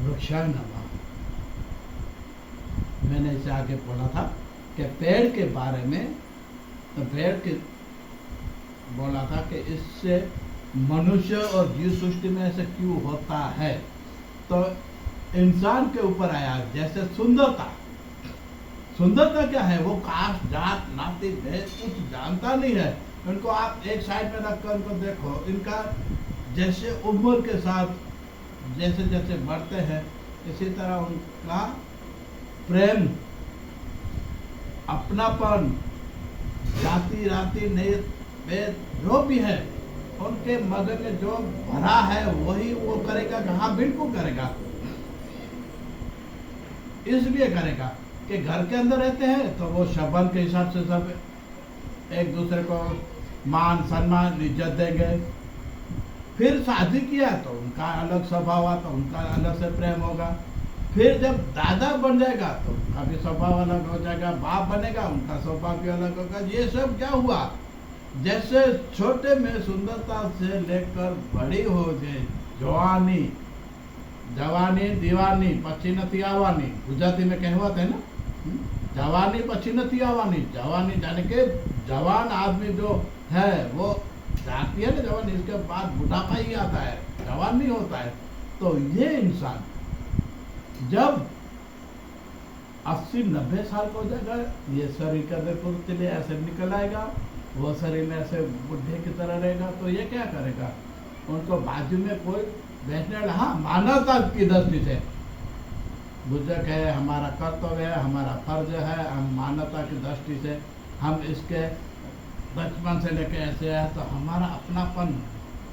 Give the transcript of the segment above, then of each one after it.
वृक्षाय नमः। मैंने इसे आगे बोला था कि पेड़ के बारे में, तो पेड़ के बोला था कि इससे मनुष्य और जीव सृष्टि में ऐसे क्यों होता है। तो इंसान के ऊपर आया जैसे सुंदरता। सुंदरता क्या है? वो कास्ट जात नाती भेद कुछ जानता नहीं है। उनको आप एक साइड में रखकर उनको देखो, इनका जैसे उम्र के साथ जैसे जैसे बढ़ते हैं इसी तरह उनका प्रेम, अपनापन, जाति राति भेद जो भी है उनके मगज में जो भरा है वही वो करेगा। हाँ बिल्कुल करेगा। इसलिए करेगा कि घर के अंदर रहते हैं तो वो शबन के हिसाब से सब एक दूसरे को मान सम्मान इज्जत देंगे। फिर शादी किया तो उनका अलग स्वभाव हुआ, तो उनका अलग से प्रेम होगा। फिर जब दादा बन जाएगा तो उनका भी स्वभाव अलग हो जाएगा। बाप बनेगा उनका स्वभाव भी अलग होगा। ये सब क्या हुआ? जैसे छोटे में सुंदरता से लेकर बड़ी हो गए, जवानी जवानी दीवानी પછી નથી આવવાની, गुजराती में कहावत है ना, जवानी પછી નથી આવવાની। जवानी जाने के जवान आदमी जो है वो जाती है ना जवानी, इसके बाद बुढ़ापा ही आता है, जवान नहीं होता है। तो ये इंसान जब 80-90 साल का हो जाएगा, ये शरीर का देखो चलिए ऐसे निकल आएगा, वो शरीर में ऐसे बुढ़े की तरह रहेगा। तो ये क्या करेगा? उनको बाजू में कोई बैठने वाला, हाँ मानवता की दृष्टि से बुजुर्ग है, हमारा कर्तव्य है, हमारा फर्ज है, हम मानवता की दृष्टि से हम इसके बचपन से लेके ऐसे है तो हमारा अपनापन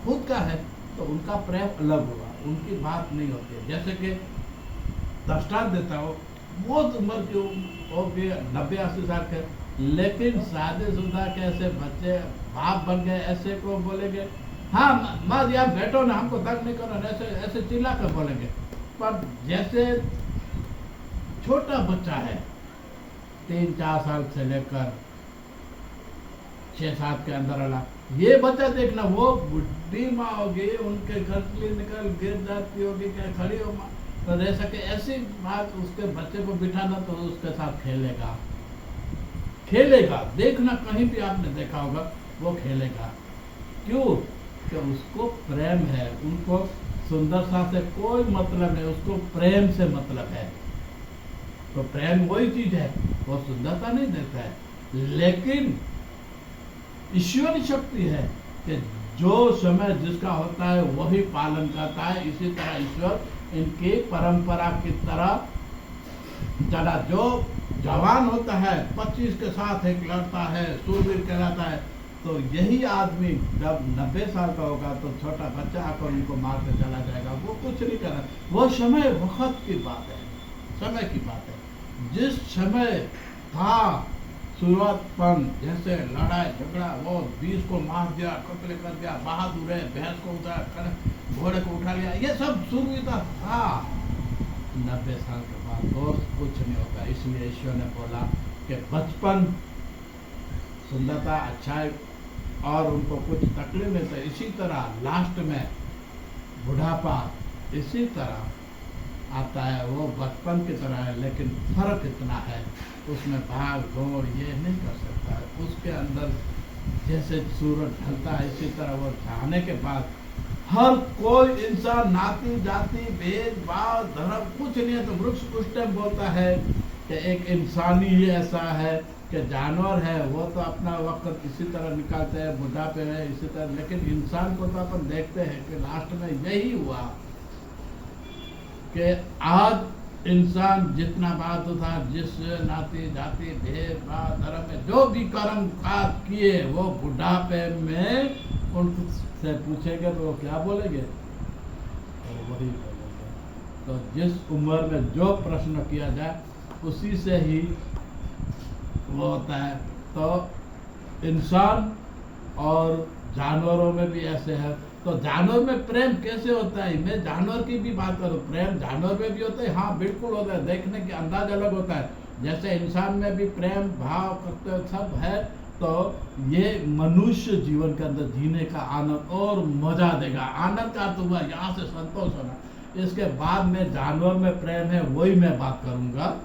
खुद का है, तो उनका प्रेम अलग होगा, उनकी बात नहीं होती है। जैसे कि दृष्टांत देता हो, बहुत उम्र की होगी 90-80 साल के, लेकिन शादीशुदा के ऐसे बच्चे बाप बन गए, ऐसे को बोलेंगे हाँ मत यार बैठो ना, हमको तंग नहीं करो, ऐसे ऐसे चिल्ला कर बोलेंगे। पर जैसे छोटा बच्चा है 3-4 साल से लेकर 6-7 के अंदर वाला, ये बच्चा देखना वो बुढ़ी माँ होगी, उनके घर से निकल गिर जाती होगी, क्या खड़ी हो माँ तो रह सके, ऐसी बात उसके बच्चे को बिठाना तो उसके साथ खेलेगा। खेलेगा, देखना कहीं भी आपने देखा होगा वो खेलेगा। क्यों? कि उसको प्रेम है, उनको सुंदरता से कोई मतलब नहीं, उसको प्रेम से मतलब है। तो प्रेम वही चीज है, वो सुंदरता नहीं देता है, लेकिन ईश्वरी शक्ति है कि जो समय जिसका होता है वही पालन करता है। इसी तरह ईश्वर इनकी परंपरा की तरह चला। जो जवान होता है 25 के साथ एक लड़ता है, सूरवीर कहलाता है। तो यही आदमी जब 90 साल का होगा तो छोटा बच्चा आकर उनको मार के चला जाएगा, वो कुछ नहीं करना। वो समय वक्त की बात है, समय की बात है। जिस समय था शुरुआतपन, जैसे लड़ाई झगड़ा, वो 20 को मार दिया, कत्ल कर दिया, बहादुर है, भैंस को उतारा, घोड़े को उठा लिया, ये सब शुरुआत था। 90 साल के बाद और कुछ नहीं होगा। इसलिए ईश्वर ने बोला कि बचपन सुंदरता अच्छाई और उनको कुछ तकलीफ नहीं, तो इसी तरह लास्ट में बुढ़ापा इसी तरह आता है। वो बचपन की तरह है, लेकिन फर्क इतना है उसमें भाग दौड़ ये नहीं कर सकता है। उसके अंदर जैसे सूरज ढलता है इसी तरह वो जाने के बाद हर कोई इंसान नाती जाति भेदभाव धर्म कुछ नहीं है। तो वृक्ष उस टाइम बोलता है कि एक इंसानी ही ऐसा है कि जानवर है वो तो अपना वक्त इसी तरह निकालते हैं, बुढ़ापे है इसी तरह, लेकिन इंसान को तो अपन देखते हैं कि लास्ट में यही हुआ कि आज इंसान जितना बात था, जिस नाती जाति भेदभाव धर्म में जो भी कर्म काज किए, वो बुढ़ापे में उनसे पूछेंगे तो वो क्या बोलेंगे? तो वही बोलेंगे। तो जिस उम्र में जो प्रश्न किया जाए उसी से ही वो होता है। तो इंसान और जानवरों में भी ऐसे है। तो जानवर में प्रेम कैसे होता है? मैं जानवर की भी बात करूँ, प्रेम जानवर में भी होता है। हाँ बिल्कुल होता है, देखने के अंदाज अलग होता है। जैसे इंसान में भी प्रेम भाव कर्तव्य सब है, तो ये मनुष्य जीवन के अंदर जीने का आनंद और मजा देगा। आनंद का तो हुआ यहाँ से संतोष होना, इसके बाद में जानवर में प्रेम है वही मैं बात करूंगा।